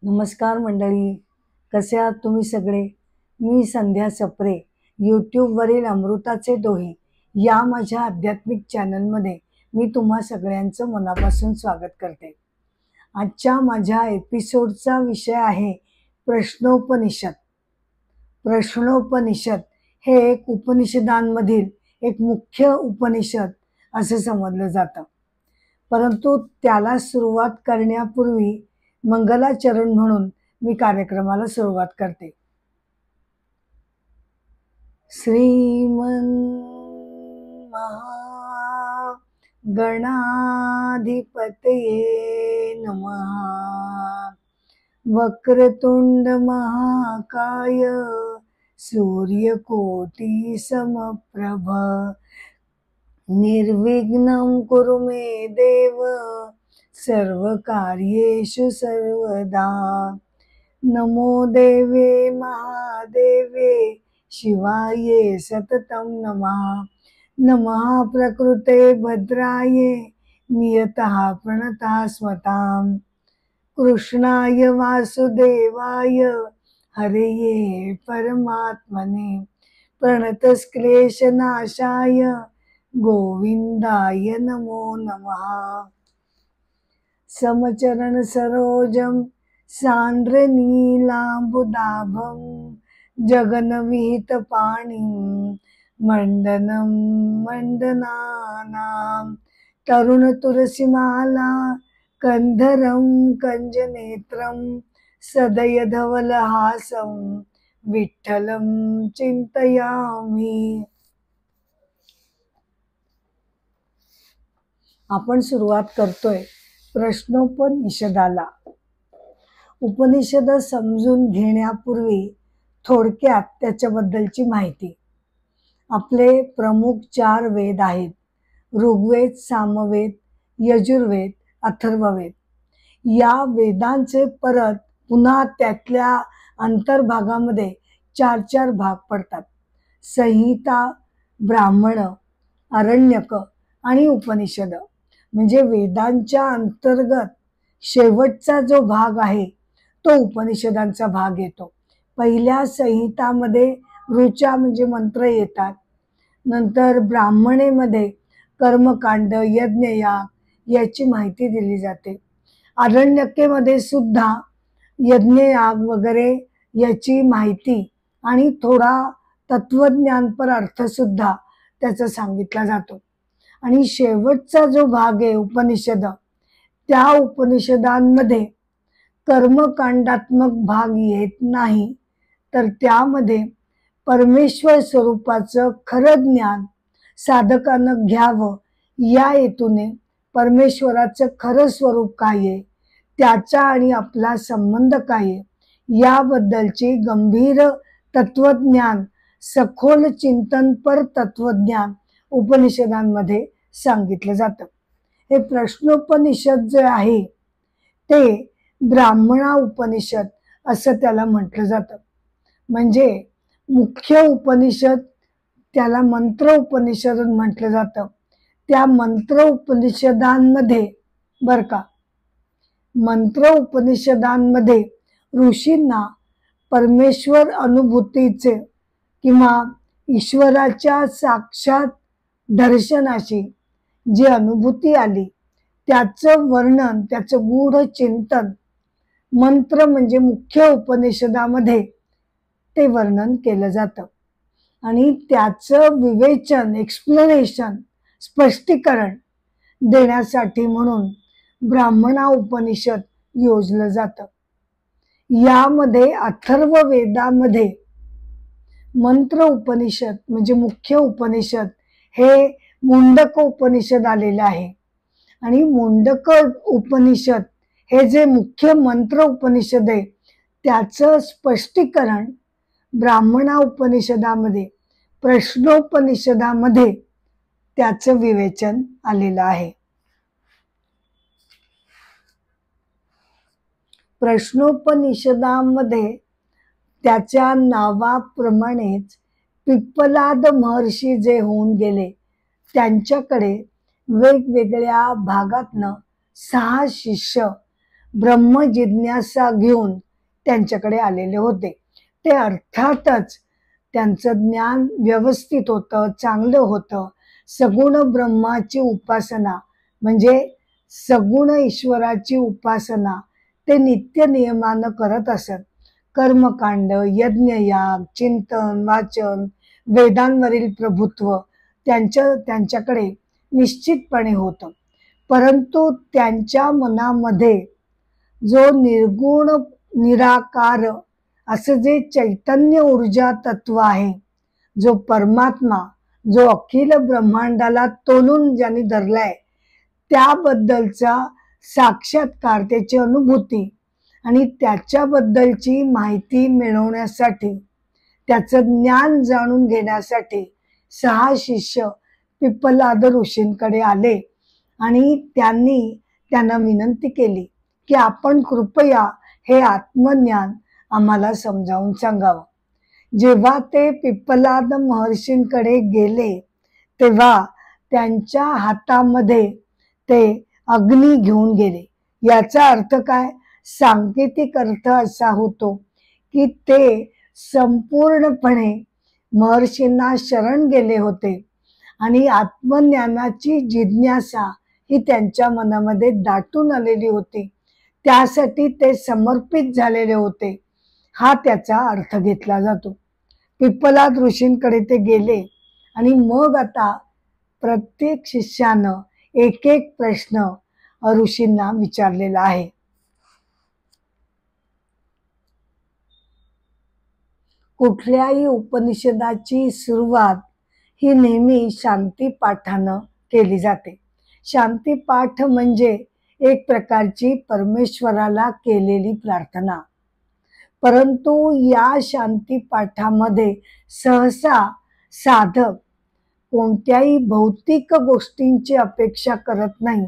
नमस्कार मंडळी, कसे आहात तुम्ही सगळे? मी संध्या सप्रे, यूट्यूबवरील अमृताचे डोहे या माझ्या आध्यात्मिक चॅनलमध्ये मी तुम्हा सगळ्यांचं मनापासून स्वागत करते. आजच्या माझ्या एपिसोडचा विषय आहे प्रश्नोपनिषद. प्रश्नोपनिषद हे एक उपनिषदांमधील एक मुख्य उपनिषद असे समजलं जातं. परंतु त्याला सुरुवात करण्यापूर्वी मंगलाचरण म्हणून मी कार्यक्रमाला सुरुवात करते. श्रीमन गणाधिपतये नमः. वक्रतुंड महाकाय सूर्यकोटी समप्रभ निर्विघ्नं कुरु मे देव सर्वकार्येषु सर्वदा. नमो देवे महादेवे शिवाये सततं नमः. नमः प्रकृते भद्राये नियतः प्रणतः स्वतां. कृष्णाय वासुदेवाय हरये परमात्मने प्रणतक्लेशनाशाय गोविंदाय नमो नमः. समचरण सरोजं सांद्र नीलांबुदाभं जगन्विहित पाणिं मंडनं मंडनानां. तरुण तुलसीमाला कंधरं कंजनेत्रं सदय धवलहासं विठ्ठलं चिंतयामि. आपण सुरुवात करतोय प्रश्नोपनिषदाला. उपनिषद समजून घेण्यापूर्वी थोडक्यात त्याच्याबद्दलची माहिती. आपले प्रमुख 4 वेद आहेत: ऋग्वेद, सामवेद, यजुर्वेद, अथर्ववेद. या वेदांचे परत पुन्हा त्यातल्या अंतर्भागामध्ये 4 भाग पडतात: संहिता, ब्राह्मण, आरण्यक आणि उपनिषद. म्हणजे वेदांच्या अंतर्गत शेवटचा जो भाग आहे तो उपनिषदांचा भाग येतो. पहिल्या संहितामध्ये ऋचा म्हणजे मंत्र येतात. नंतर ब्राह्मणेमध्ये कर्मकांड, यज्ञयाग याची माहिती दिली जाते. आरण्यकेमध्ये सुद्धा यज्ञयाग वगैरे याची माहिती आणि थोडा तत्वज्ञानपर अर्थ सुद्धा त्याचा सांगितला जातो. आणि शेवटचा जो भाग आहे उपनिषद, त्या उपनिषदांमध्ये कर्मकांडात्मक भाग येत नाही, तर त्यामध्ये परमेश्वर स्वरूपाचं खरं ज्ञान साधकानं घ्यावं या हेतूने परमेश्वराचं खरं स्वरूप काय आहे, त्याचा आणि आपला संबंध काय आहे याबद्दलची गंभीर तत्वज्ञान, सखोल चिंतनपर तत्वज्ञान उपनिषदांमध्ये सांगितलं जातं. हे प्रश्नोपनिषद जे आहे ते ब्राह्मणा उपनिषद असं त्याला म्हटलं जातं. म्हणजे मुख्य उपनिषद त्याला मंत्र उपनिषद म्हटलं जातं. त्या मंत्र उपनिषदांमध्ये बर का, मंत्र उपनिषदांमध्ये ऋषींना परमेश्वर अनुभूतीचे किंवा ईश्वराच्या साक्षात दर्शनाची जी अनुभूती आली त्याचं वर्णन, त्याचं गूढ चिंतन मंत्र म्हणजे मुख्य उपनिषदामध्ये ते वर्णन केलं जातं. आणि त्याचं विवेचन, एक्सप्लेनेशन, स्पष्टीकरण देण्यासाठी म्हणून ब्राह्मणा उपनिषद योजलं जातं. यामध्ये अथर्व वेदामध्ये मंत्र उपनिषद म्हणजे मुख्य उपनिषद हे मुंडक उपनिषद आलेलं आहे. आणि मुंडक उपनिषद हे जे मुख्य मंत्र उपनिषद आहे त्याचं स्पष्टीकरण ब्राह्मणा उपनिषदामध्ये, प्रश्नोपनिषदामध्ये त्याचं विवेचन आलेलं आहे. प्रश्नोपनिषदामध्ये त्याच्या नावाप्रमाणेच पिप्पलाद महर्षी जे होऊन गेले त्यांच्याकडे वेगवेगळ्या भागातनं 6 शिष्य ब्रह्म जिज्ञासा घेऊन त्यांच्याकडे आलेले होते. ते अर्थातच त्यांचं ज्ञान व्यवस्थित होतं, चांगलं होतं. सगुण ब्रह्माची उपासना म्हणजे सगुण ईश्वराची उपासना ते नित्य नियमानं करत असत. कर्मकांड, यज्ञयाग, चिंतन, वाचन, वेदांवरील प्रभुत्व त्यांच्याकडे निश्चितपणे होतं. परंतु त्यांच्या मनामध्ये जो निर्गुण निराकार असं जे चैतन्य ऊर्जा तत्व आहे, जो परमात्मा, जो अखिल ब्रह्मांडाला तोलून ज्यांनी धरलाय, त्याबद्दलचा साक्षात्कार, त्याची अनुभूती आणि त्याच्याबद्दलची माहिती मिळवण्यासाठी, त्याचं ज्ञान जाणून घेण्यासाठी 6 शिष्य पिप्पलाद ऋषींकडे आले आणि त्यांना विनंती केली की आपण कृपया हे आत्मज्ञान आम्हाला समजावून सांगावं. जेव्हा ते पिप्पलाद महर्षींकडे गेले तेव्हा त्यांच्या हातामध्ये ते अग्नी घेऊन गेले. याचा अर्थ काय? सांकेतिक अर्थ असा होतो की ते संपूर्णपणे महर्षींना शरण गेले होते आणि आत्मज्ञानाची जिज्ञासा ही त्यांच्या मनामध्ये दाटून आलेली होती. त्यासाठी ते समर्पित झालेले होते, हा त्याचा अर्थ घेतला जातो. पिप्पलाद ऋषींकडे ते गेले आणि मग आता प्रत्येक शिष्यानं एक एक प्रश्न ऋषींना विचारलेला आहे. कुठल्याही उपनिषदाची सुरुवात ही नेहमी शांती पाठानं केली जाते. शांती पाठ म्हणजे एक प्रकारची परमेश्वराला केलेली प्रार्थना. परंतु या शांती पाठामध्ये सहसा साधक कोणत्याही भौतिक गोष्टींची अपेक्षा करत नाही,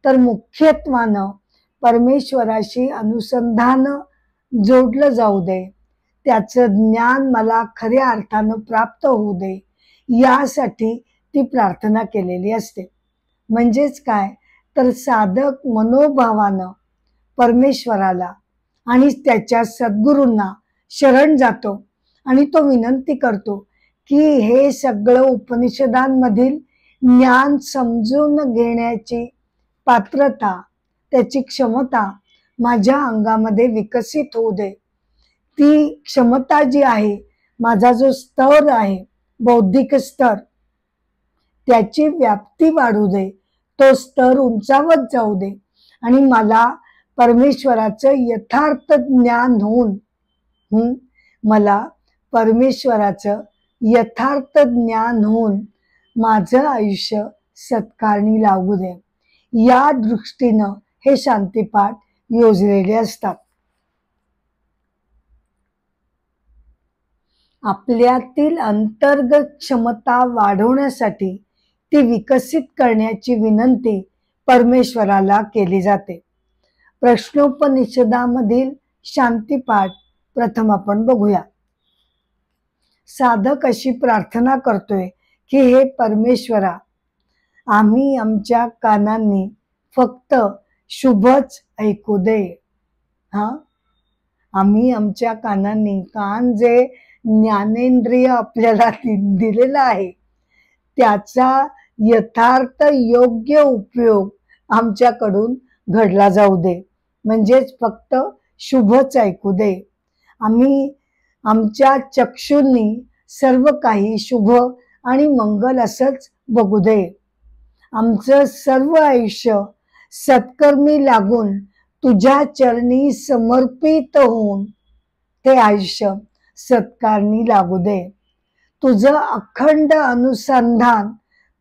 तर मुख्यत्वानं परमेश्वराशी अनुसंधान जोडलं जाऊ दे, त्याचं ज्ञान मला खऱ्या अर्थानं प्राप्त होऊ दे, यासाठी ती प्रार्थना केलेली असते. म्हणजेच काय, तर साधक मनोभावानं परमेश्वराला आणि त्याच्या सद्गुरूंना शरण जातो आणि तो विनंती करतो की हे सगळं उपनिषदांमधील ज्ञान समजून घेण्याची पात्रता, त्याची क्षमता माझ्या अंगामध्ये विकसित होऊ दे. ती क्षमता जी आहे, माझा जो स्तर आहे, बौद्धिक स्तर, त्याची व्याप्ती वाढू दे, तो स्तर उंचावत जाऊ दे आणि मला परमेश्वराचं यथार्थ ज्ञान होऊन मला परमेश्वराचं यथार्थ ज्ञान होऊन माझं आयुष्य सत्कारणी लागू दे. या दृष्टीनं हे शांतीपाठ योजलेले असतात. आपल्यातील अंतर्गत क्षमता वाढवण्यासाठी ती विकसित करण्याची विनंती परमेश्वराला केली जाते. प्रश्नोपनिषदामधील शांतीपाठ प्रथम आपण बघूया. साधक अशी प्रार्थना करतोय की हे परमेश्वरा, आम्ही आमच्या कानांनी फक्त शुभच ऐकू दे. आम्ही आमच्या कानांनी, कान जे ज्ञानेंद्रिय आपल्याला दिलेलं आहे, त्याचा यथार्थ योग्य उपयोग आमच्याकडून घडला जाऊ दे. म्हणजेच फक्त शुभच ऐकू दे. आम्ही आमच्या चक्षुंनी सर्व काही शुभ आणि मंगल असंच बघू दे. आमचं सर्व आयुष्य सत्कर्मी लागून तुझ्या चरणी समर्पित होऊन ते आयुष्य सत्कारणी लागू दे. तुझं अखंड अनुसंधान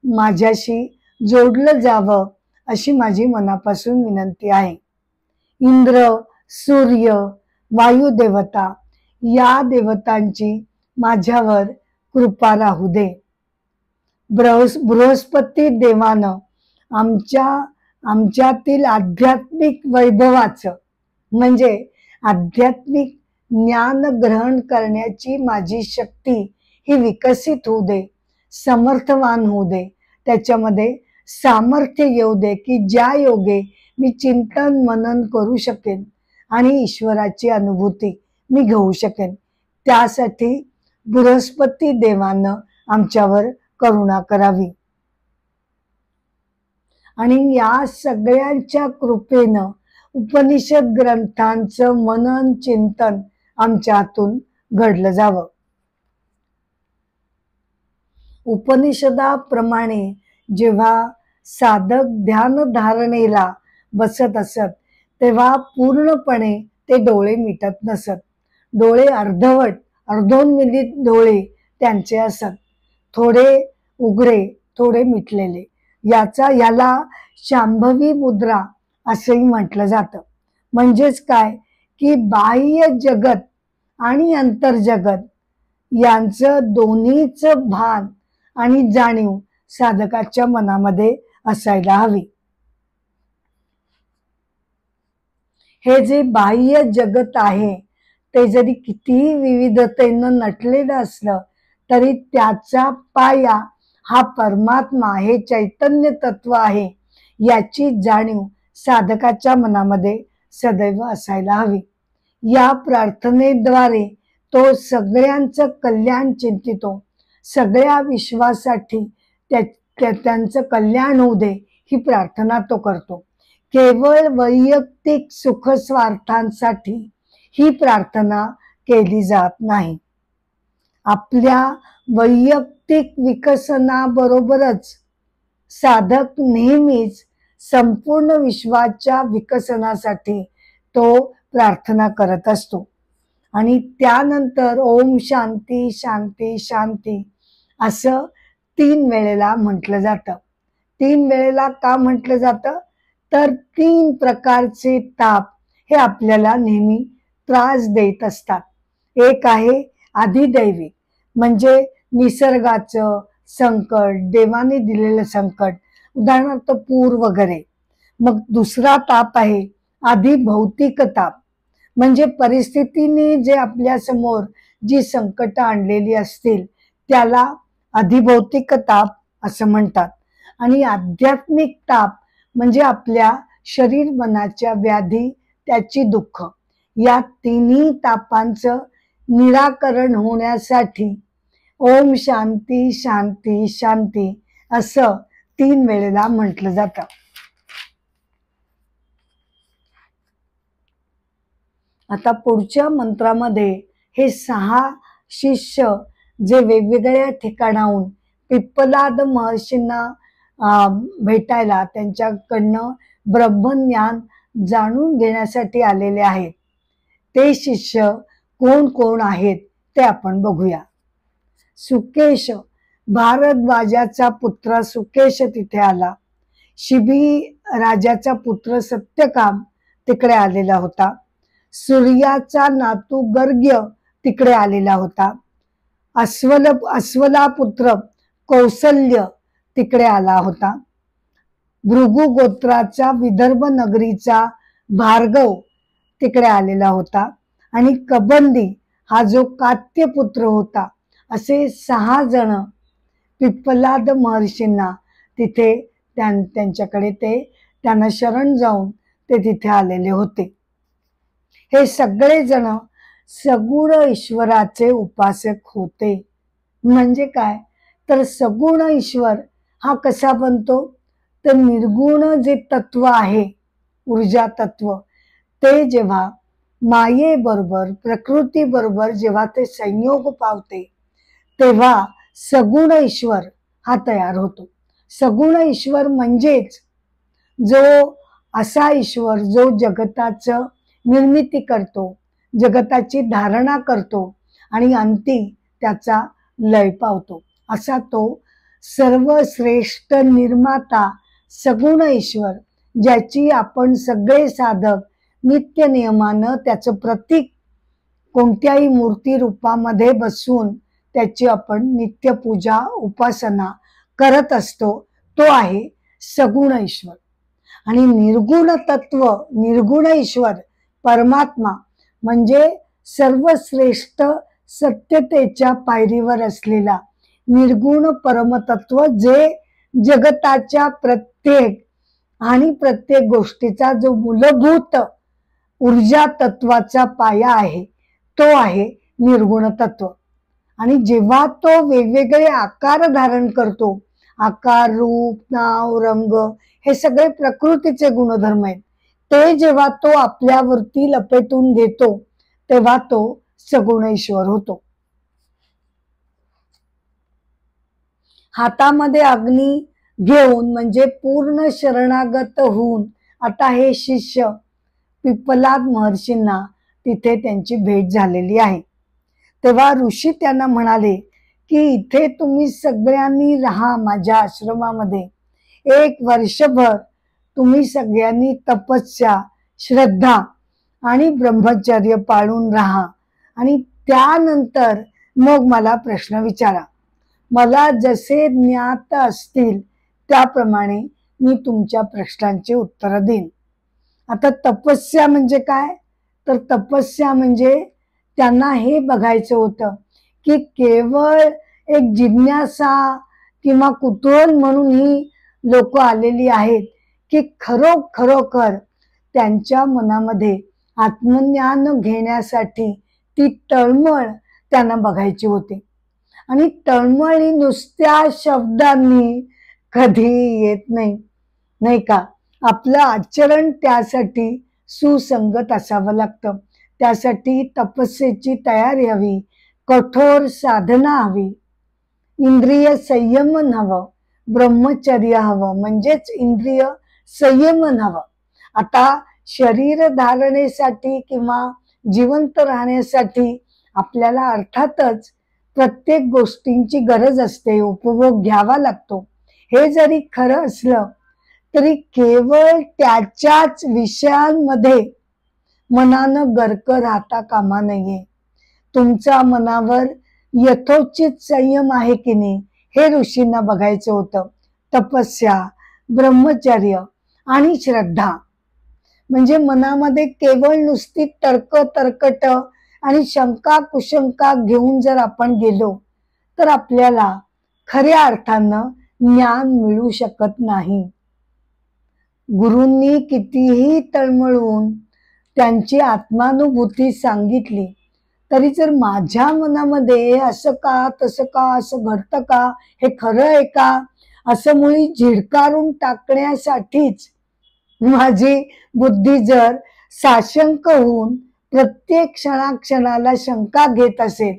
माझ्याशी जोडलं जावं अशी माझी मनापासून विनंती आहे. इंद्र, सूर्य, वायुदेवता या देवतांची माझ्यावर कृपा राहू दे. बृहस्पती देवानं आमच्यातील आध्यात्मिक वैभवाचं म्हणजे आध्यात्मिक ज्ञान ग्रहण करण्याची माझी शक्ती ही विकसित होऊ दे, समर्थवान होऊ दे, त्याच्यामध्ये सामर्थ्य येऊ दे की ज्या योगे मी चिंतन मनन करू शकेन आणि ईश्वराची अनुभूती मी घेऊ शकेन. त्यासाठी बृहस्पती देवानं आमच्यावर करुणा करावी. आणि या सगळ्यांच्या कृपेनं उपनिषद ग्रंथांचं मनन चिंतन आमच्या हातून घडलं जावं. उपनिषदाप्रमाणे जेव्हा साधक ध्यान धारणेला बसत असत तेव्हा पूर्णपणे ते डोळे मिटत नसत. डोळे अर्धवट अर्धोन्मिलित डोळे त्यांचे असत, थोडे उघडे थोडे मिटलेले. याला शांभवी मुद्रा असंही म्हटलं जातं. म्हणजेच काय की बाह्य जगत आणि अंतर्जगत यांचं दोन्हीच भान आणि जाणीव साधकाच्या मनामध्ये असायला हवी. हे जे बाह्य जगत आहे ते जरी कितीही विविधतेनं नटलेलं असलं तरी त्याचा पाया हा परमात्मा, हे चैतन्य तत्व आहे, याची जाणीव साधकाच्या मनामध्ये सदैव असायला हवी. या प्रार्थनेद्वारे तो सगळ्यांचं कल्याण चिंतितो. सगळ्या विश्वासाठी त्यांचं कल्याण होऊ दे ही प्रार्थना तो करतो. केवळ वैयक्तिक सुख स्वार्थांसाठी ही प्रार्थना केली जात नाही. आपल्या वैयक्तिक विकसनाबरोबरच साधक नेहमीच संपूर्ण विश्वाच्या विकसनासाठी तो प्रार्थना करत असतो. आणि त्यानंतर ओम शांती शांती शांती असं 3 वेळेला म्हटलं जातं. 3 वेळेला का म्हटलं जातं तर 3 प्रकारचे ताप हे आपल्याला नेहमी त्रास देत असतात. एक आहे अधिदैविक, म्हणजे निसर्गाचं संकट, देवाने दिलेलं संकट, उदाहरणार्थ पूर वगैरे. मग दुसरा ताप आहे अधिभौतिक ताप, म्हणजे परिस्थितीने जे आपल्या समोर जी संकट आणलेली असतील त्याला अधिभौतिक ताप असं म्हणतात. आणि आध्यात्मिक ताप म्हणजे आपल्या शरीर मनाच्या व्याधी, त्याची दुःख. या तिन्ही तापांचं निराकरण होण्यासाठी ओम शांती शांती शांती असं 3 वेळेला म्हटलं जातं. आता पुढच्या मंत्रामध्ये हे 6 शिष्य जे वेगवेगळ्या ठिकाणाहून पिप्पलाद महर्षींना भेटायला, त्यांच्याकडनं ब्रह्मज्ञान जाणून घेण्यासाठी आलेले आहेत, ते शिष्य कोण कोण आहेत ते आपण बघूया. सुकेश, भारद्वाजाचा पुत्र सुकेश तिथे आला. शिबी राजाचा पुत्र सत्यकाम तिकडे आलेला होता. सूर्याचा नातू गर्ग्य तिकडे आलेला होता. अस्वला पुत्र कौसल्य तिकडे आला होता. भृगु गोत्राचा विदर्भ नगरीचा भार्गव तिकडे आलेला होता. आणि कबंदी हा जो कात्यपुत्र होता. असे 6 जण पिप्पलाद महर्षींना तिथे त्यांच्याकडे त्यांना शरण जाऊन ते तिथे आलेले होते. हे सगळे जण सगुण ईश्वराचे उपासक होते. म्हणजे काय तर सगुण ईश्वर हा कसा बनतो तर निर्गुण जे तत्व आहे, ऊर्जा तत्व, ते जेव्हा मायेबरोबर प्रकृती बरोबर जेव्हा ते संयोग पावते तेव्हा सगुण ईश्वर हा तयार होतो. सगुण ईश्वर म्हणजेच जो असा ईश्वर जो जगताचं निर्मिती करतो, जगताची धारणा करतो आणि अंती त्याचा लय पावतो, असा तो सर्वश्रेष्ठ निर्माता सगुण ईश्वर, ज्याची आपण सगळे साधक नित्य नियमानं त्याचं प्रतीक कोणत्याही मूर्ती रूपामध्ये बसवून त्याची आपण नित्य पूजा उपासना करत असतो, तो आहे सगुण ईश्वर. आणि निर्गुण तत्व, निर्गुण ईश्वर परमात्मा म्हणजे सर्वश्रेष्ठ सत्यतेच्या पायरीवर असलेला निर्गुण परमतत्व, जे जगताच्या प्रत्येक आणि प्रत्येक गोष्टीचा जो मूलभूत ऊर्जा तत्वाचा पाया आहे तो आहे निर्गुण तत्व. आणि जेव्हा तो वेगवेगळे आकार धारण करतो, आकार, रूप, नाव, रंग हे सगळे प्रकृतीचे गुणधर्म आहेत, ते जेव्हा तो आपल्यावरती लपेटून घेतो तेव्हा तो सगुण ईश्वर होतो. हातामध्ये अग्नी घेऊन म्हणजे पूर्ण शरणागत होऊन आता हे शिष्य पिप्पलाद महर्षींना तिथे त्यांची भेट झालेली आहे. तेव्हा ऋषी त्यांना म्हणाले की इथे तुम्ही सगळ्यांनी राहा माझ्या आश्रमामध्ये. 1 वर्षभर तुम्ही सगळ्यांनी तपस्या, श्रद्धा आणि ब्रह्मचर्य पाळून राहा आणि त्यानंतर मग मला प्रश्न विचारा. मला जसे ज्ञात असतील त्याप्रमाणे मी तुमच्या प्रश्नांची उत्तर देईन. आता तपस्या म्हणजे काय? तर तपस्या म्हणजे त्यांना हे बघायचं होतं की केवळ एक जिज्ञासा किंवा कुतूहल म्हणून ही लोक आलेली आहेत की खरोखर त्यांच्या मनामध्ये आत्मज्ञान घेण्यासाठी ती तळमळ त्यांना बघायची होती. आणि तळमळ ही नुसत्या शब्दांनी कधी येत नाही, नाही का? आपलं आचरण त्यासाठी सुसंगत असावं लागतं. त्यासाठी तपस्येची तयारी हवी, कठोर साधना हवी, इंद्रिय संयमन हवं, ब्रह्मचर्य हवं, म्हणजेच इंद्रिय संयमन हवं. आता शरीर धारणेसाठी किंवा जिवंत राहण्यासाठी आपल्याला अर्थातच प्रत्येक गोष्टींची गरज असते, उपभोग घ्यावा लागतो. हे जरी खरं असलं तरी केवळ त्याच्याच विषयांमध्ये मनानं गर्क राहता कामा नये. तुमच्या मनावर यथोचित संयम आहे की नाही हे ऋषींना बघायचं होतं. तपस्या, ब्रह्मचर्य आणि श्रद्धा म्हणजे मनामध्ये केवळ नुसती तर्कट आणि शंका कुशंका घेऊन जर आपण गेलो तर आपल्याला खऱ्या अर्थानं ज्ञान मिळू शकत नाही. गुरूंनी कितीही तळमळून त्यांची आत्मानुभूती सांगितली तरी जर माझ्या मनामध्ये असं का तसं का, असं घडतं का, हे खरं आहे का, असं मुळी झिडकारून टाकण्यासाठीच माझी बुद्धी जर साशंक होऊन प्रत्येक क्षणाक्षणाला शंका घेत असेल,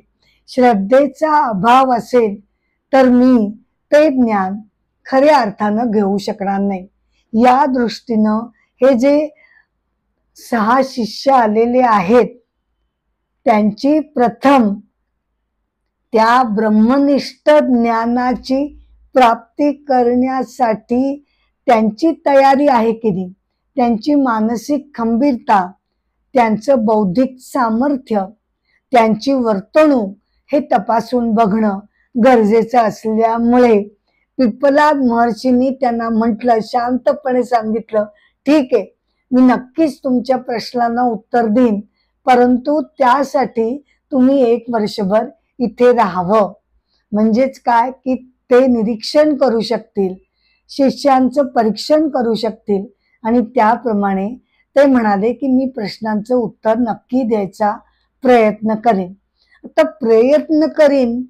श्रद्धेचा अभाव असेल, तर मी ते ज्ञान खऱ्या अर्थानं घेऊ शकणार नाही. या दृष्टीनं हे जे 6 शिष्य आलेले आहेत त्यांची प्रथम त्या ब्रह्मनिष्ठ ज्ञानाची प्राप्ती करण्यासाठी त्यांची तयारी आहे की नाही, त्यांची मानसिक खंबीरता, त्यांचं बौद्धिक सामर्थ्य, त्यांची वर्तणूक हे तपासून बघणं गरजेचं असल्यामुळे पिप्पलाद महर्षींनी त्यांना म्हटलं, शांतपणे सांगितलं, ठीक आहे, मी नक्कीच तुमच्या प्रश्नांना उत्तर देईन, परंतु त्यासाठी तुम्ही 1 वर्षभर इथे राहावं. म्हणजेच काय की ते निरीक्षण करू शकतील, शिष्यांचं परीक्षण करू शकतील आणि त्याप्रमाणे ते म्हणाले की मी प्रश्नांचं उत्तर नक्की द्यायचा प्रयत्न करेन. आता प्रयत्न करीन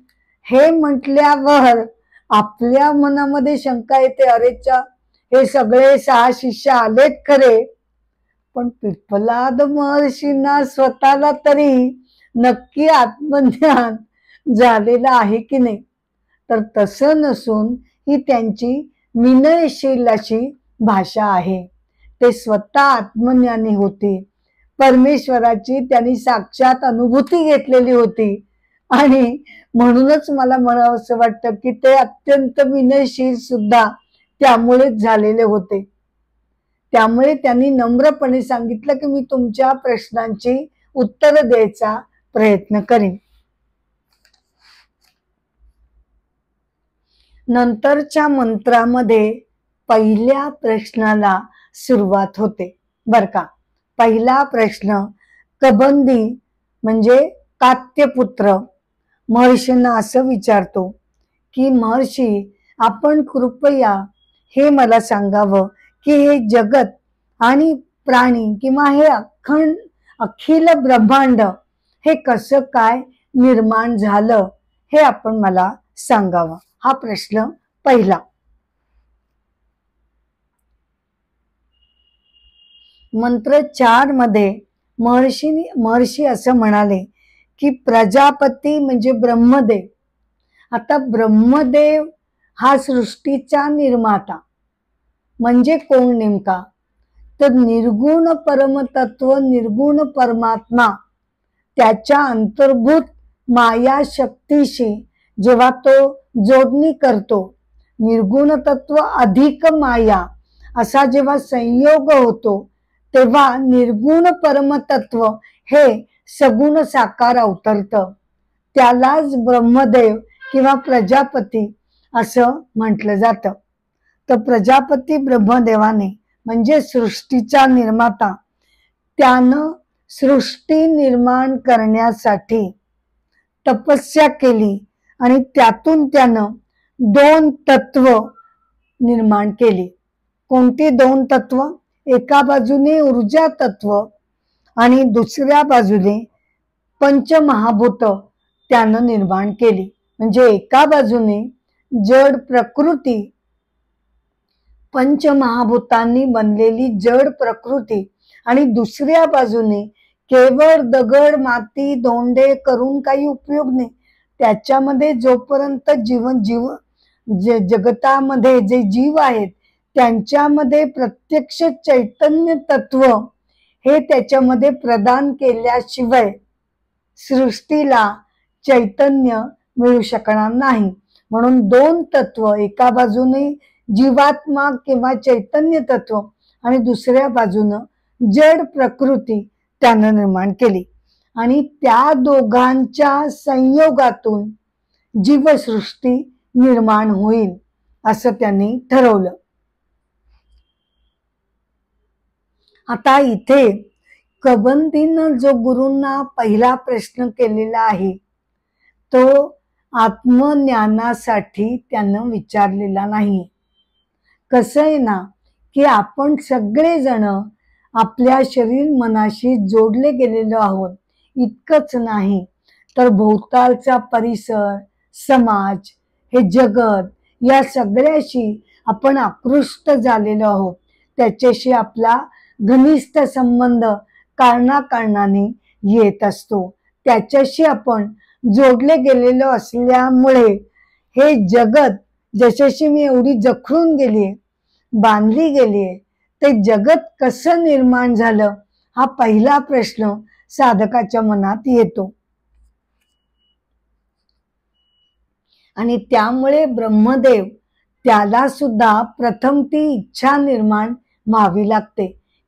हे म्हटल्यावर आपल्या मनामध्ये शंका येते, अरेच्या हे सगळे 6 शिष्य आलेत खरे, पण पिप्पलाद महर्षींना स्वतःला तरी नक्की आत्मज्ञान झालेलं आहे की नाही. तर तसं नसून ही त्यांची विनयशील अशी भाषा आहे. ते स्वतः आत्मज्ञानी होते, परमेश्वराची त्यांनी साक्षात अनुभूती घेतलेली होती आणि म्हणूनच मला म्हणावं असं वाटतं की ते अत्यंत विनयशील सुद्धा त्यामुळेच झालेले होते. त्यामुळे त्यांनी नम्रपणे सांगितलं की मी तुमच्या प्रश्नांची उत्तर द्यायचा प्रयत्न करीन. नंतरच्या मंत्रामध्ये पहिल्या प्रश्नाला सुरुवात होते बर का. पहिला प्रश्न कबंदी म्हणजे कात्यपुत्र महर्षींना असं विचारतो की महर्षी आपण कृपया हे मला सांगावं की हे जगत आणि प्राणी किंवा हे अखिल ब्रह्मांड हे कसं काय निर्माण झालं हे आपण मला सांगावं. हा प्रश्न पहिला. मंत्र 4 मध्ये महर्षी असं म्हणाले की प्रजापती म्हणजे ब्रह्मदेव. आता ब्रह्मदेव हा सृष्टीचा निर्माता म्हणजे कोण नेमका, तर निर्गुण परमतत्व निर्गुण परमात्मा त्याच्या अंतर्भूत माया शक्तीशी जेव्हा तो जोडणी करतो, निर्गुण तत्व अधिक माया असा जेव्हा संयोग होतो, तेव्हा निर्गुण परमतत्व हे सगुण साकार अवतरतं. त्यालाच ब्रह्मदेव किंवा प्रजापती असं म्हटलं जातं. तर प्रजापती ब्रह्मदेवाने म्हणजे सृष्टीचा निर्माता, त्यानं सृष्टी निर्माण करण्यासाठी तपस्या केली आणि त्यातून त्यानं 2 तत्व निर्माण केली. कोणती 2 तत्व? एका बाजूने ऊर्जा तत्व आणि दुसऱ्या बाजूने पंचमहाभूत त्यानं निर्माण केली. म्हणजे एका बाजूने जड प्रकृती, पंचमहाभूतांनी बनलेली जड प्रकृती आणि दुसऱ्या बाजूने केवळ दगड माती धोंडे करून काही उपयोग नाही. त्याच्यामध्ये जोपर्यंत जगतामध्ये जे जीव आहेत त्यांच्यामध्ये प्रत्यक्ष चैतन्य तत्व हे त्याच्यामध्ये प्रदान केल्याशिवाय सृष्टीला चैतन्य मिळू शकणार नाही. म्हणून 2 तत्व, एका बाजूने जीवात्मा किंवा चैतन्य तत्व आणि दुसऱ्या बाजूनं जड प्रकृती त्यानं निर्माण केली आणि त्या दोघांच्या संयोगातून जीवसृष्टी निर्माण होईल असं त्यांनी ठरवलं. आता इथे कबंदीनं जो गुरूंना पहिला प्रश्न केलेला आहे तो आत्मज्ञानासाठी त्यानं विचारलेला नाही. कसं आहे ना की आपण सगळेजण आपल्या शरीर मनाशी जोडले गेलेलो आहोत. इतकंच नाही तर भोवतालचा परिसर, समाज, हे जगत या सगळ्याशी आपण आकृष्ट झालेलो आहोत. त्याच्याशी आपला घनिष्ठ संबंध कारणाकारणाने येत असतो. त्याच्याशी आपण जोडले गेलेलो असल्यामुळे हे जगत ज्याच्याशी मी एवढी जखडून गेलीये, बांधली गेलीये, ते जगत कसं निर्माण झालं हा पहिला प्रश्न साधकाच्या मनात येतो. आणि त्यामुळे ब्रह्मदेव त्याला सुद्धा प्रथम ती इच्छा निर्माण व्हावी लागते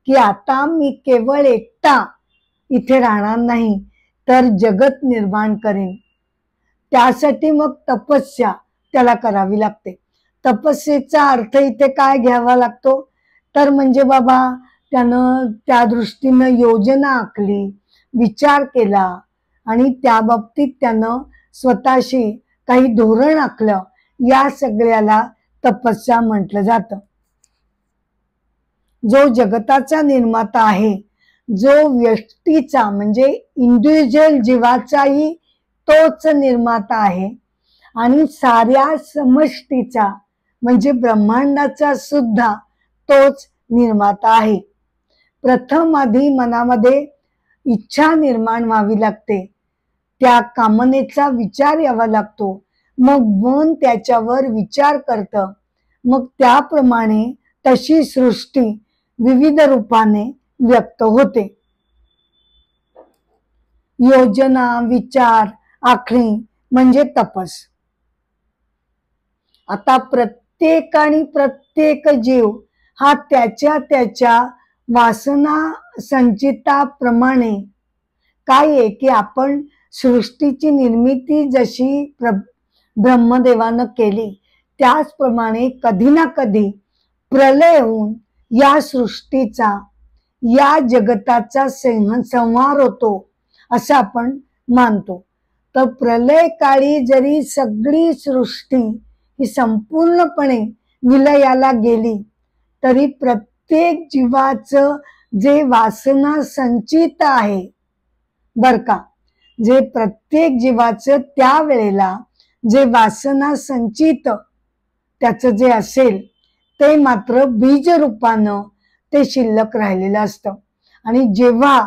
की आता मी केवळ एकटा इथे राहणार नाही तर जगत निर्माण करेन. त्यासाठी मग तपस्या त्याला करावी लागते. तपस्येचा अर्थ इथे काय घ्यावा लागतो तर म्हणजे बाबा त्यानं त्या दृष्टीनं योजना आखली, विचार केला आणि त्या बाबतीत त्यानं स्वतःशी काही धोरण आखलं. या सगळ्याला तपस्या म्हटलं जातं. जो जगताचा निर्माता आहे, जो व्यक्तीचा म्हणजे इंडिव्हिज्युअल जीवाचाही तोच निर्माता आहे आणि साऱ्या समष्टीचा म्हणजे ब्रह्मांडाचा सुद्धा तोच निर्माता आहे. प्रथम आधी मनामध्ये इच्छा निर्माण व्हावी लागते, त्या कामनेचा विचार यावा लागतो, मग मन त्याच्यावर विचार करतं, मग त्याप्रमाणे तशी सृष्टी विविध रूपाने व्यक्त होते. योजना विचार आखणी म्हणजे तपस. आता प्रत्येक जीव हा त्याच्या वासना संचिताप्रमाणे काय आहे की आपण सृष्टीची निर्मिती जशी ब्रह्मदेवानं केली त्याचप्रमाणे कधी ना कधी प्रलय होऊन या सृष्टीचा या जगताचा संहार होतो असं आपण मानतो. तर प्रलय काळी जरी सगळी सृष्टी ही संपूर्णपणे विलयाला गेली तरी प्रत्येक जीवाचं जे वासना संचित आहे बर का, जे प्रत्येक जीवाचं त्या वेळेला जे वासना संचित त्याचं जे असेल ते मात्र बीज रूपानं ते शिल्लक राहिलेलं असतं. आणि जेव्हा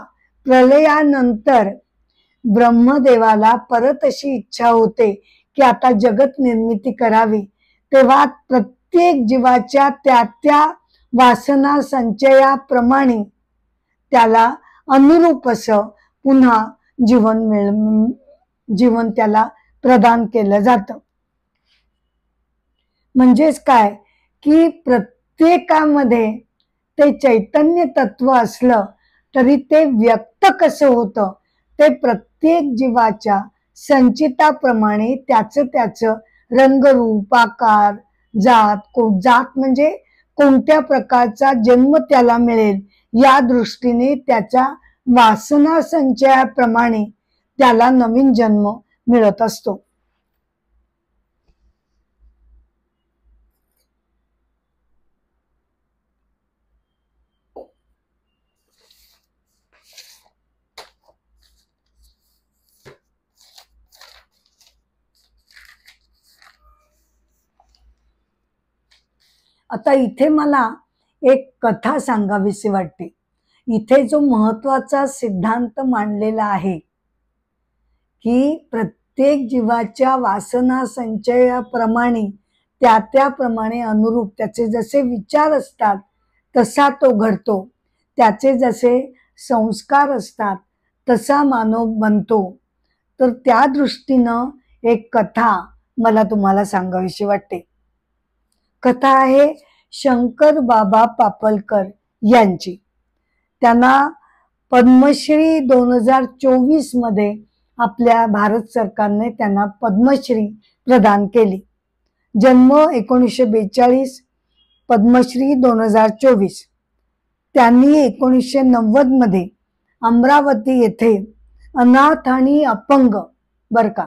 प्रलयानंतर ब्रह्मदेवाला परत अशी इच्छा होते की आता जगत निर्मिती करावी, तेव्हा प्रत्येक जीवाच्या त्या त्या वासना संचयाप्रमाणे त्याला अनुरूप असं पुन्हा जीवन त्याला प्रदान केलं जातं. म्हणजेच काय की प्रत्येकामध्ये ते चैतन्य तत्व असलं तरी ते व्यक्त कसं होतं ते प्रत्येक जीवाच्या संचिताप्रमाणे त्याचं रंगरूप, आकार, जात म्हणजे कोणत्या प्रकारचा जन्म त्याला मिळेल या दृष्टीने त्याच्या वासना संचयाप्रमाणे त्याला नवीन जन्म मिळत असतो. आता इथे मला एक कथा सांगावीशी वाटते. इथे जो महत्वाचा सिद्धांत मांडलेला आहे की प्रत्येक जीवाच्या वासना संचयाप्रमाणे त्याप्रमाणे अनुरूप त्याचे जसे विचार असतात तसा तो घडतो, त्याचे जसे संस्कार असतात तसा मानव बनतो. तर त्या दृष्टीनं एक कथा मला तुम्हाला सांगावीशी वाटते. कथा आहे शंकर बाबा पापलकर यांची. त्यांना पद्मश्री 2024 मध्ये आपल्या भारत सरकारने त्यांना पद्मश्री प्रदान केली. जन्म 1942, पद्मश्री 2024. त्यांनी 1990 मध्ये अमरावती येथे अनाथ आणि अपंग बर का,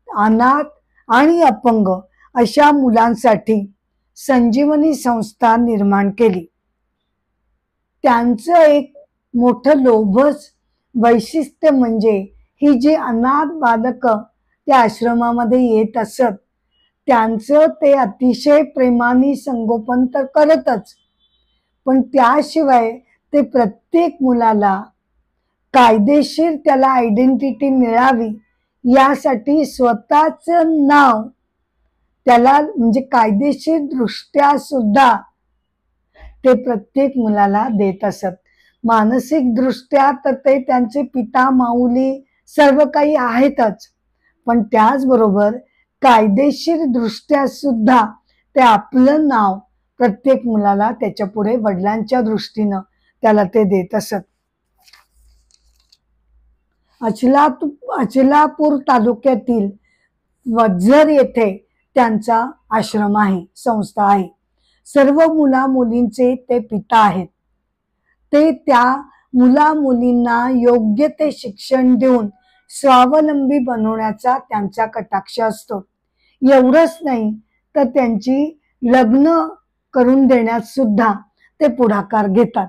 अनाथ आणि अपंग अशा मुलांसाठी संजीवनी संस्था निर्माण केली. त्यांचं एक मोठं लोभस वैशिष्ट्य म्हणजे ही जी अनाथ बालक त्या आश्रमामध्ये येत असत त्यांचं ते अतिशय प्रेमाने संगोपन तर करतच, पण त्याशिवाय ते प्रत्येक मुलाला कायदेशीर त्याला आयडेंटिटी मिळावी यासाठी स्वतःच नाव त्याला म्हणजे कायदेशीर दृष्ट्या सुद्धा ते प्रत्येक मुलाला देत असत. मानसिक दृष्ट्या तर ते त्यांचे पिता माऊली सर्व काही आहेतच, पण त्याचबरोबर कायदेशीर दृष्ट्या सुद्धा ते आपलं नाव प्रत्येक मुलाला त्याच्या पुढे वडिलांच्या दृष्टीनं त्याला ते देत असत. अचलापूर तालुक्यातील वझर येथे त्यांचा आश्रम आहे, संस्था आहे. सर्व मुला मुलींचे ते पिता आहेत. ते त्या मुला मुलींना योग्य ते शिक्षण देऊन स्वावलंबी बनवण्याचा त्यांचा कटाक्ष असतो. एवढंच नाही तर त्यांची लग्न करून देण्यात सुद्धा ते पुढाकार घेतात.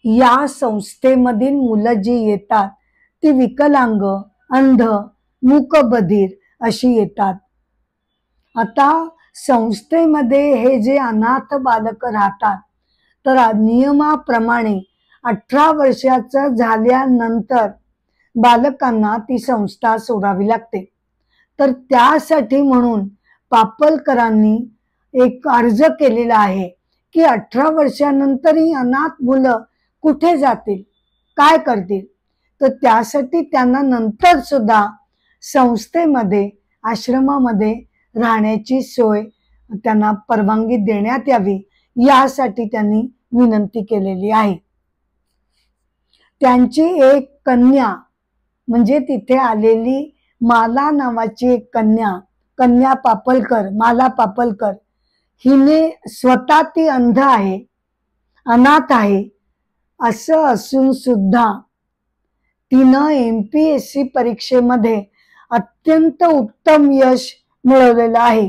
या संस्थेमधील मुलं जी येतात ती विकलांग, अंध, मूकबधीर अशी येतात. आता संस्थेमध्ये हे जे अनाथ बालक राहतात तर नियमाप्रमाणे 18 वर्षाचं झाल्यानंतर बालकांना ती संस्था सोडावी लागते. तर त्यासाठी म्हणून पापलकरांनी एक अर्ज केलेला आहे की 18 वर्षानंतर ही अनाथ मुलं कुठे जातील, काय करतील. तर त्यासाठी त्यांना नंतर सुद्धा संस्थेमध्ये आश्रमामध्ये राहण्याची सोय त्यांना परवानगी देण्यात यावी यासाठी त्यांनी विनंती केलेली आहे. त्यांची एक कन्या म्हणजे तिथे आलेली माला नावाची एक कन्या पापलकर, माला पापलकर, हिने स्वतः ती अंध आहे, अनाथ आहे असं असून सुद्धा तिनं MPSC परीक्षेमध्ये अत्यंत उत्तम यश मिळवलेलं आहे.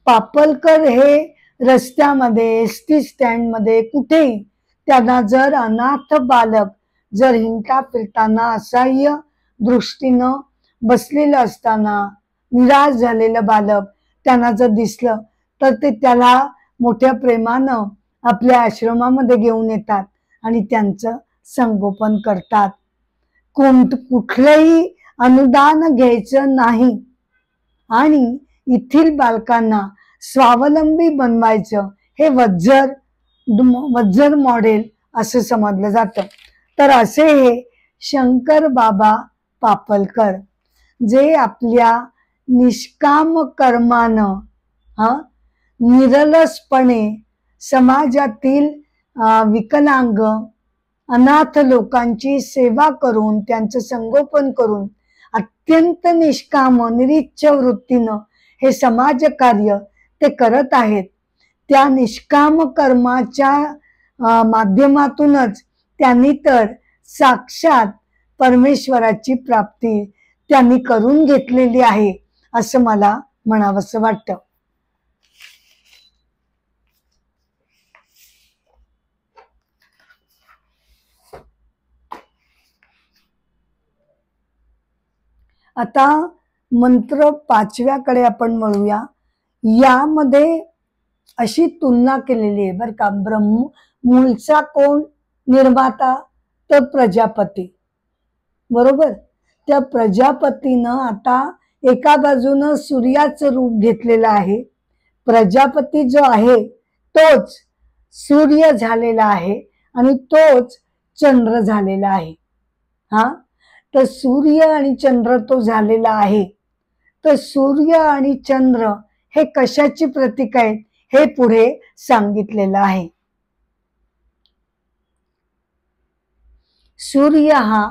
पापलकर हे रस्त्यामध्ये, एसटी स्टँडमध्ये, कुठेही त्यांना जर अनाथ बालक जर हिंडता फिरताना असह्य दृष्टीनं बसलेलं असताना निराश झालेलं बालक त्यांना जर दिसलं तर ते त्याला मोठ्या प्रेमानं आपल्या आश्रमामध्ये घेऊन येतात आणि त्यांचं संगोपन करतात. कुठलंही अनुदान घ्यायचं नाही आणि येथील बालकांना स्वावलंबी बनवायचं हे वज्जर मॉडेल असं समजलं जातं. तर असे हे शंकर बाबा पापलकर जे आपल्या निष्काम कर्मानं निरलसपणे समाजातील विकलांग अनाथ लोकांची सेवा करून त्यांचं संगोपन करून अत्यंत निष्काम निरीच्छ वृत्तीनं हे समाजकार्य ते करत आहेत. त्या निष्काम कर्माच्या माध्यमातूनच त्यांनी तर साक्षात परमेश्वराची प्राप्ती त्यांनी करून घेतलेली आहे असं मला म्हणावंसं वाटतं. आता मंत्र 5व्याकडे आपण वळूया. यामध्ये अशी तुलना केलेली आहे बरं का. मूळचा कोण निर्माता? तर प्रजापती, बरोबर. त्या प्रजापतीनं आता एका बाजूनं सूर्याचं रूप घेतलेलं आहे. प्रजापती जो आहे तोच सूर्य झालेला आहे आणि तोच चंद्र झालेला आहे. तर सूर्य आणि चंद्र तो झालेला आहे. तर सूर्य आणि चंद्र हे कशाची प्रतीक आहेत हे पुढे सांगितलेलं आहे. सूर्य हा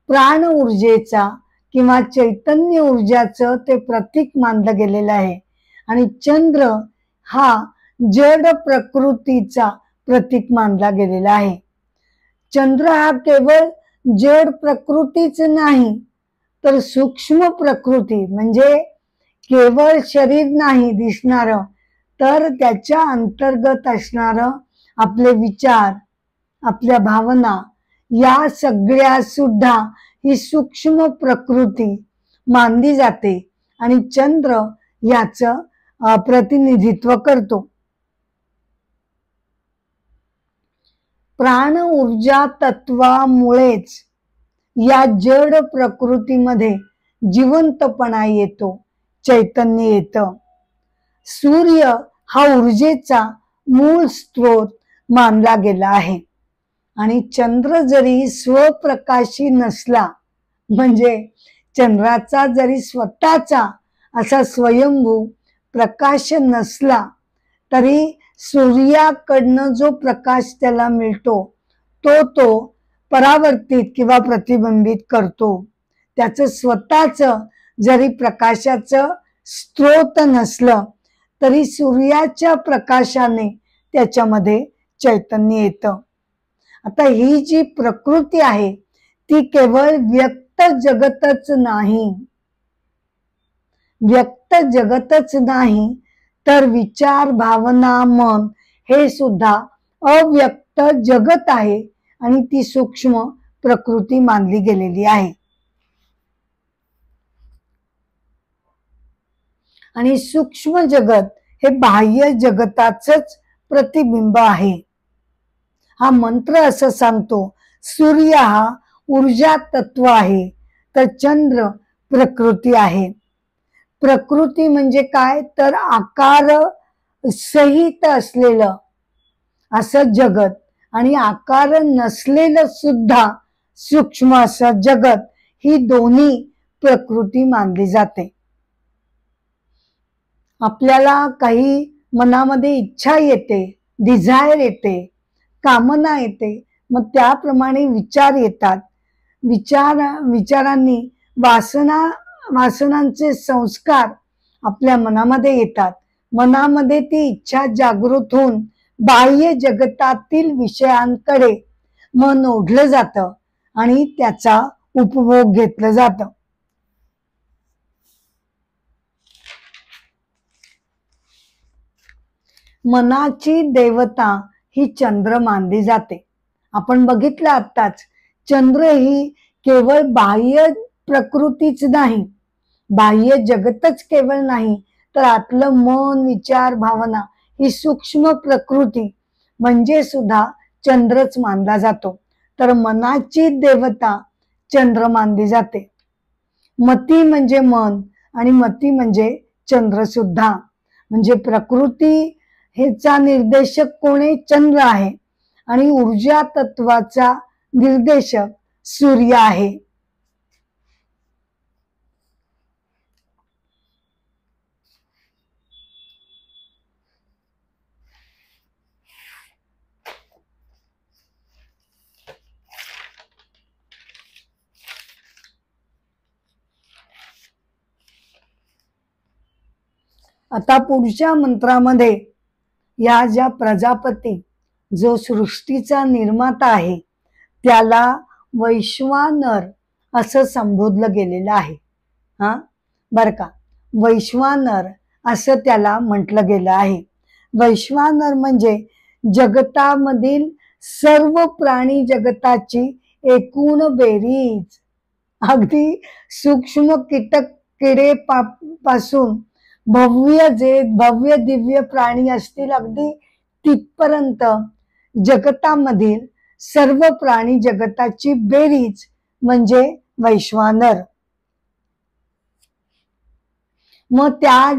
प्राण ऊर्जेचा किंवा चैतन्य ऊर्जाचं ते प्रतीक मानलं गेलेलं आहे आणि चंद्र हा जड प्रकृतीचा प्रतीक मानला गेलेला आहे. चंद्र हा केवळ जड प्रकृतीच नाही तर सूक्ष्म प्रकृती म्हणजे केवळ शरीर नाही दिसणार तर त्याच्या अंतर्गत असणार आपले विचार, आपल्या भावना या सगळ्या सुद्धा ही सूक्ष्म प्रकृती मानली जाते आणि चंद्र याचं प्रतिनिधित्व करतो. प्राण ऊर्जा तत्वामुळेच या जड प्रकृतीमध्ये जिवंतपणा येतो, चैतन्य येतं. सूर्य हा ऊर्जेचा मूळ स्रोत मानला गेला आहे आणि चंद्र जरी स्वप्रकाशी नसला म्हणजे चंद्राचा जरी स्वतःचा असा स्वयंभू प्रकाश नसला तरी सूर्याकडनं जो प्रकाश त्याला मिळतो तो परावर्तित किंवा प्रतिबिंबित करतो. त्याचं स्वतःच जरी प्रकाशाचं स्रोत नसलं तरी सूर्याच्या प्रकाशाने त्याच्यामध्ये चैतन्य येतं. आता ही जी प्रकृती आहे ती केवळ व्यक्त जगतच नाही तर विचार, भावना, मन हे सुद्धा अव्यक्त जगत आहे आणि ती सूक्ष्म प्रकृती मानली गेलेली आहे. आणि सूक्ष्म जगत हे बाह्य जगताचंच प्रतिबिंब आहे. हा मंत्र असं सांगतो, सूर्य हा ऊर्जा तत्व आहे तर चंद्र प्रकृती आहे. प्रकृती म्हणजे काय तर आकार सहित असलेलं असं जगत आणि आकार नसलेलं सुद्धा सूक्ष्म असं जगत ही दोन्ही प्रकृती मानली जाते. आपल्याला काही मनामध्ये इच्छा येते, डिझायर येते, कामना येते, मग त्याप्रमाणे विचार येतात. विचारांनी वासनांचे संस्कार आपल्या मनामध्ये येतात. मनामध्ये ती इच्छा जागृत होऊन बाह्य जगतातील विषयांकडे मन ओढलं जातं आणि त्याचा उपभोग घेतलं जातं. मनाची देवता ही चंद्र मानली जाते. आपण बघितलं आत्ताच, चंद्र ही केवळ बाह्य प्रकृतीच नाही, बाह्य जगतच केवळ नाही, तर आतलं मन, विचार, भावना ही सूक्ष्म प्रकृती म्हणजे सुद्धा चंद्रच मानला जातो. तर मनाची देवता चंद्र मानली जाते. मती म्हणजे मन आणि मती म्हणजे चंद्र सुद्धा. म्हणजे प्रकृती हेचा निर्देशक कोणी? चंद्र आहे आणि ऊर्जा तत्वाचा निर्देशक सूर्य आहे. आता पुढच्या मंत्रामध्ये या ज्या प्रजापती जो सृष्टीचा निर्माता आहे त्याला वैश्वानर असं संबोधलं गेलेलं आहे. बर का, वैश्वानर असं त्याला म्हटलं गेलं आहे. वैश्वानर म्हणजे जगतामधील सर्व प्राणी जगताची एकूण बेरीज. अगदी सूक्ष्म कीटक किडे पासून भव्य दिव्य प्राणी असतील अगदी तिथपर्यंत जगतामधील सर्व प्राणी जगताची बेरीज म्हणजे वैश्वानर. मग त्या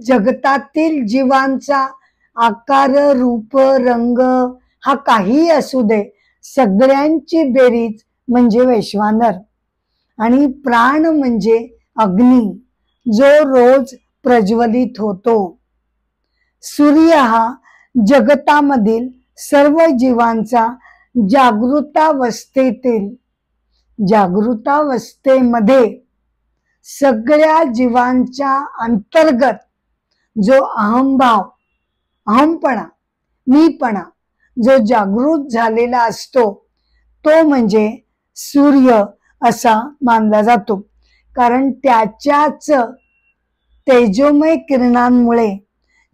जगतातील जीवांचा आकार, रूप, रंग हा काही असू दे, सगळ्यांची बेरीज म्हणजे वैश्वानर. आणि प्राण म्हणजे अग्नी जो रोज प्रज्वलित होतो. सूर्य हा जगतामधील सर्व जीवांचा जागृतावस्थेमध्ये सगळ्या जीवांच्या अंतर्गत जो अहंभाव, अहमपणा, मीपणा जो जागृत झालेला असतो तो म्हणजे सूर्य असा मानला जातो. कारण त्याच्याच तेजोमय किरणांमुळे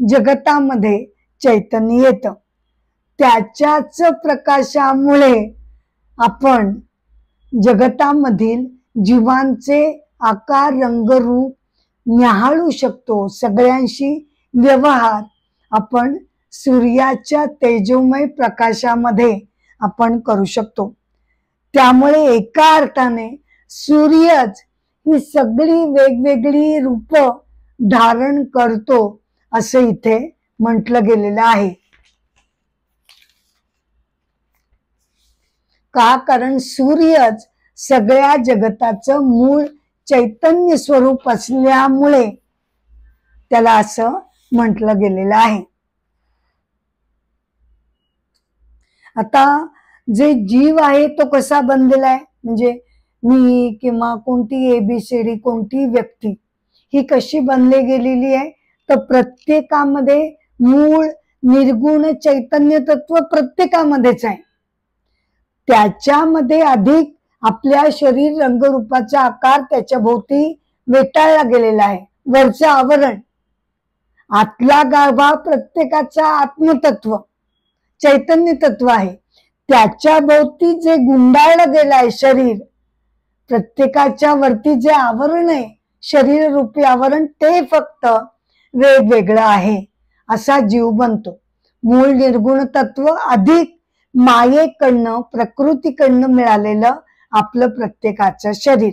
जगतामध्ये चैतन्य येतं. त्याच्याच प्रकाशामुळे आपण जगतामधील जीवांचे आकार, रंग, रूप न्याहाळू शकतो. सगळ्यांशी व्यवहार आपण सूर्याच्या तेजोमय प्रकाशामध्ये आपण करू शकतो. त्यामुळे एका अर्थाने सूर्यच ही सगळी वेगवेगळी रूप धारण करतो असं इथे म्हटलं गेलेलं आहे. का? कारण सूर्यच सगळ्या जगताचं मूळ चैतन्य स्वरूप असल्यामुळे त्याला असं म्हटलं गेलेलं आहे. आता जे जीव आहे तो कसा बनलेला आहे, म्हणजे मी किंवा कोणती एबीसीडी कोणती व्यक्ती ही कशी बनली गेलेली आहे, तर प्रत्येकामध्ये मूळ निर्गुण चैतन्य तत्व प्रत्येकामध्येच आहे. त्याच्यामध्ये अधिक आपल्या शरीर रंगरूपाचा आकार त्याच्या भोवती वेटाळला गेलेला आहे. वरचं आवरण, आतला गाभा प्रत्येकाचा आत्मतत्व चैतन्य तत्व आहे. त्याच्या भोवती जे गुंडाळलं गेलं आहे शरीर, प्रत्येकाच्या वरती जे आवरण आहे शरीर रूपी आवरण ते फक्त वेगवेगळं आहे. असा जीव बनतो. मूळ निर्गुण तत्व अधिक मायेकडनं प्रकृतीकडनं मिळालेलं आपलं प्रत्येकाचं शरीर.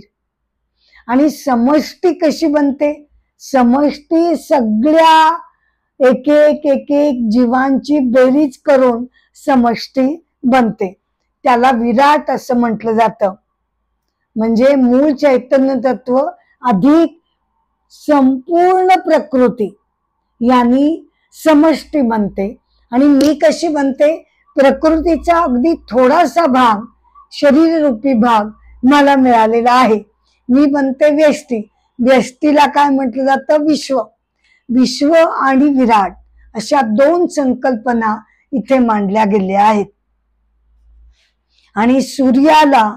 आणि समष्टी कशी बनते? समष्टी सगळ्या एक एक जीवांची बेरीज करून समष्टी बनते. त्याला विराट असं म्हटलं जातं. म्हणजे मूळ चैतन्य तत्व अधिक संपूर्ण प्रकृती यांनी समष्टी बनते. आणि मी कशी बनते? प्रकृतीचा अगदी थोडासा भाग, शरीर रूपी भाग मला मिळालेला आहे. मी बनते व्यष्टी. व्यष्टीला काय म्हटलं जातं? विश्व. विश्व आणि विराट अशा दोन संकल्पना इथे मांडल्या गेल्या आहेत. आणि सूर्याला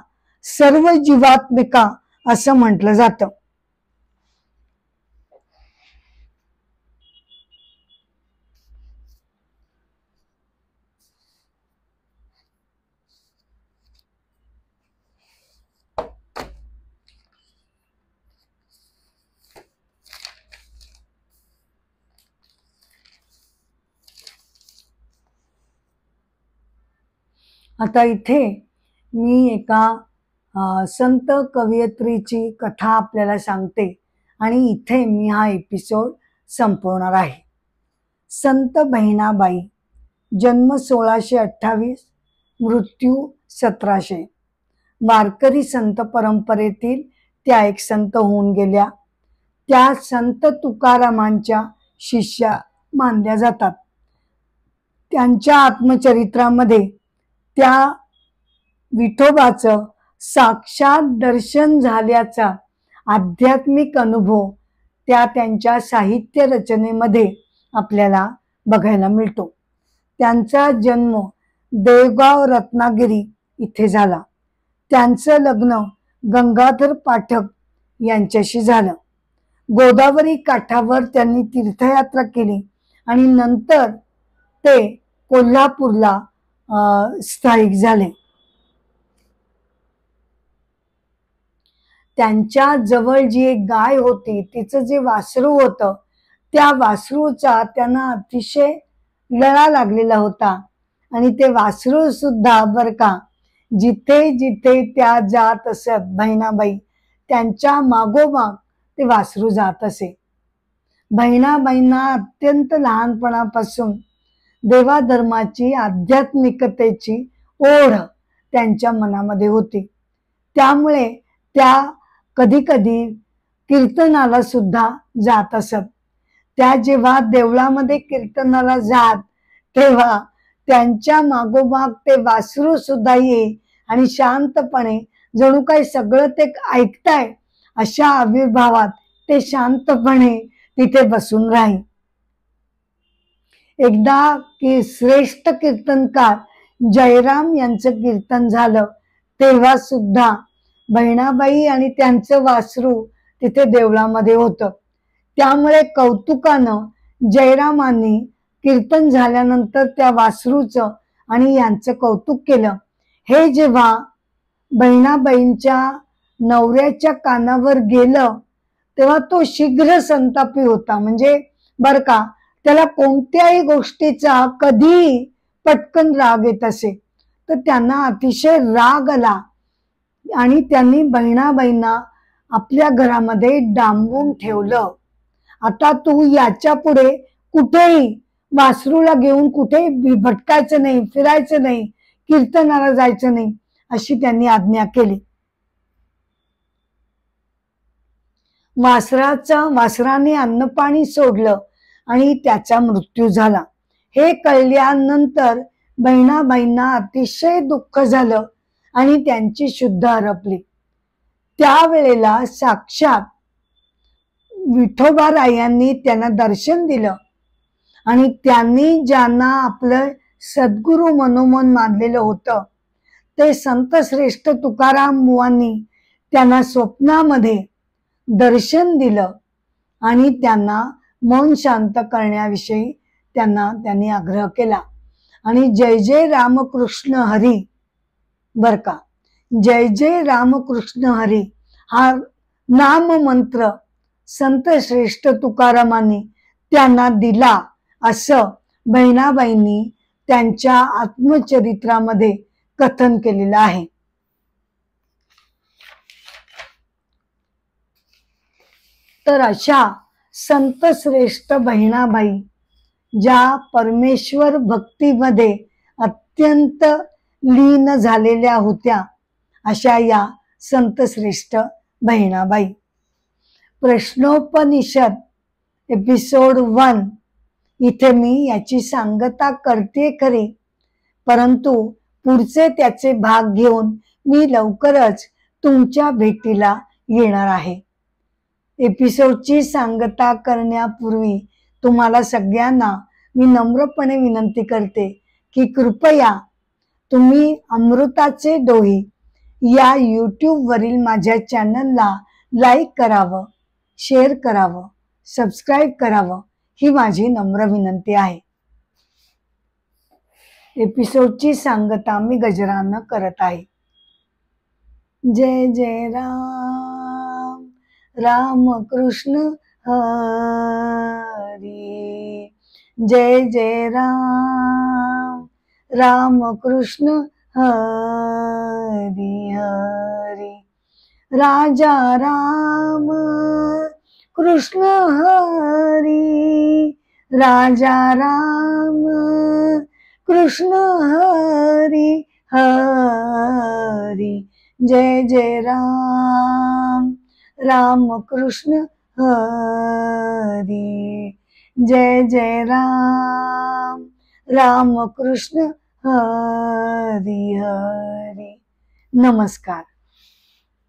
सर्व जीवात्मिका असं म्हटलं जातं. आता इथे मी एका संत कवयित्रीची कथा आपल्याला सांगते आणि इथे मी हा एपिसोड संपवणार आहे. संत बहिणाबाई, जन्म 1628, मृत्यू 1700. वारकरी संत परंपरेतील त्या एक संत होऊन गेल्या. त्या संत तुकारामांच्या शिष्या मानल्या जातात. त्यांच्या आत्मचरित्रामध्ये त्या विठोबाचं साक्षात दर्शन झाल्याचा आध्यात्मिक अनुभव त्या त्यांच्या साहित्य रचनेमध्ये आपल्याला बघायला मिळतो. त्यांचा जन्म देवगाव रत्नागिरी इथे झाला. त्यांचं लग्न गंगाधर पाठक यांच्याशी झालं. गोदावरी काठावर त्यांनी तीर्थयात्रा केली आणि नंतर ते कोल्हापूरला स्थायिक झाले. त्यांच्या जवळ जी एक गाय होती, तिचं जे वासरू होतं, त्या वासरूचा त्यांना अतिशय लळा लागलेला होता आणि ते वासरू सुद्धा बर का जिथे जिथे त्या जात असत बहिणाबाई, त्यांच्या मागोमाग ते वासरू जात असे. बहिणाबाईंना अत्यंत लहानपणापासून देवाधर्माची, आध्यात्मिकतेची ओढ त्यांच्या मनामध्ये होती. त्यामुळे त्या कधी कधी कीर्तनाला सुद्धा जात असत. त्या जेव्हा देवळामध्ये कीर्तनाला जात तेव्हा त्यांच्या मागोमाग ते वासरू सुद्धा येई आणि शांतपणे जणू काही सगळं ते ऐकताय अशा आविर्भावात ते शांतपणे तिथे बसून राही. एकदा की श्रेष्ठ कीर्तनकार जयराम यांचं कीर्तन झालं तेव्हा सुद्धा बहिणाबाई आणि त्यांचं वासरू तिथे देवळामध्ये होतं. त्यामुळे कौतुकानं जयरामांनी कीर्तन झाल्यानंतर त्या वासरूचं आणि यांचं कौतुक केलं. हे जेव्हा बहिणाबाईंच्या नवऱ्याच्या कानावर गेलं तेव्हा तो शीघ्र संतापी होता. म्हणजे बर का, त्याला कोणत्याही गोष्टीचा कधी पटकन राग येत असे. तर त्यांना अतिशय राग आला आणि त्यांनी बहिणाबाईंना आपल्या घरामध्ये डांबून ठेवलं. आता तू याच्या पुढे कुठेही वासरूला घेऊन कुठेही भटकायचं नाही, फिरायचं नाही, कीर्तनाला जायचं नाही, अशी त्यांनी आज्ञा केली. वासराने अन्नपाणी सोडलं आणि त्याचा मृत्यू झाला. हे कळल्यानंतर बहिणाबाईंना अतिशय दुःख झालं आणि त्यांची शुद्ध हरपली. त्यावेळेला साक्षात विठोबारायांनी त्यांना दर्शन दिलं आणि त्यांनी ज्यांना आपलं सद्गुरू मनोमन मानलेलं होतं ते संत श्रेष्ठ तुकाराम बुवांनी त्यांना स्वप्नामध्ये दर्शन दिलं आणि त्यांना मन शांत करण्याविषयी त्यांनी आग्रह केला. आणि जय जय रामकृष्ण हरी, बर का, जय जय रामकृष्ण हरी हा नाम मंत्र संत श्रेष्ठ तुकारामांनी त्यांना दिला असं बहिणाबाईंनी त्यांच्या आत्मचरित्रामध्ये कथन केलेलं आहे. तर अशा संत श्रेष्ठ बहिणाबाई ज्या परमेश्वर भक्तीमध्ये अत्यंत लीन झालेल्या होत्या, अशा या संत श्रेष्ठ बहिणाबाई. प्रश्नोपनिषद एपिसोड 1 इथे मी याची सांगता करते खरी, परंतु पुढचे त्याचे भाग घेऊन मी लवकरच तुमच्या भेटीला येणार आहे. एपिसोडची सांगता करण्यापूर्वी तुम्हाला सगळ्यांना मी नम्रपणे विनंती करते की कृपया तुम्ही अमृताचे डोही या YouTube वरील माझ्या चॅनलला लाईक करावं, शेअर करावं, सबस्क्राईब करावं, ही माझी नम्र विनंती आहे. एपिसोडची सांगता मी गजरानं करत आहे. जय जय राम, राम कृष्ण हरी, जय जय राम, राम कृष्ण हरी हरी. राजा राम कृष्ण हरी, राजा राम कृष्ण हरी हरी. जय जय राम राम कृष्ण हरी. जय जय राम राम कृष्ण हरी हरी. नमस्कार.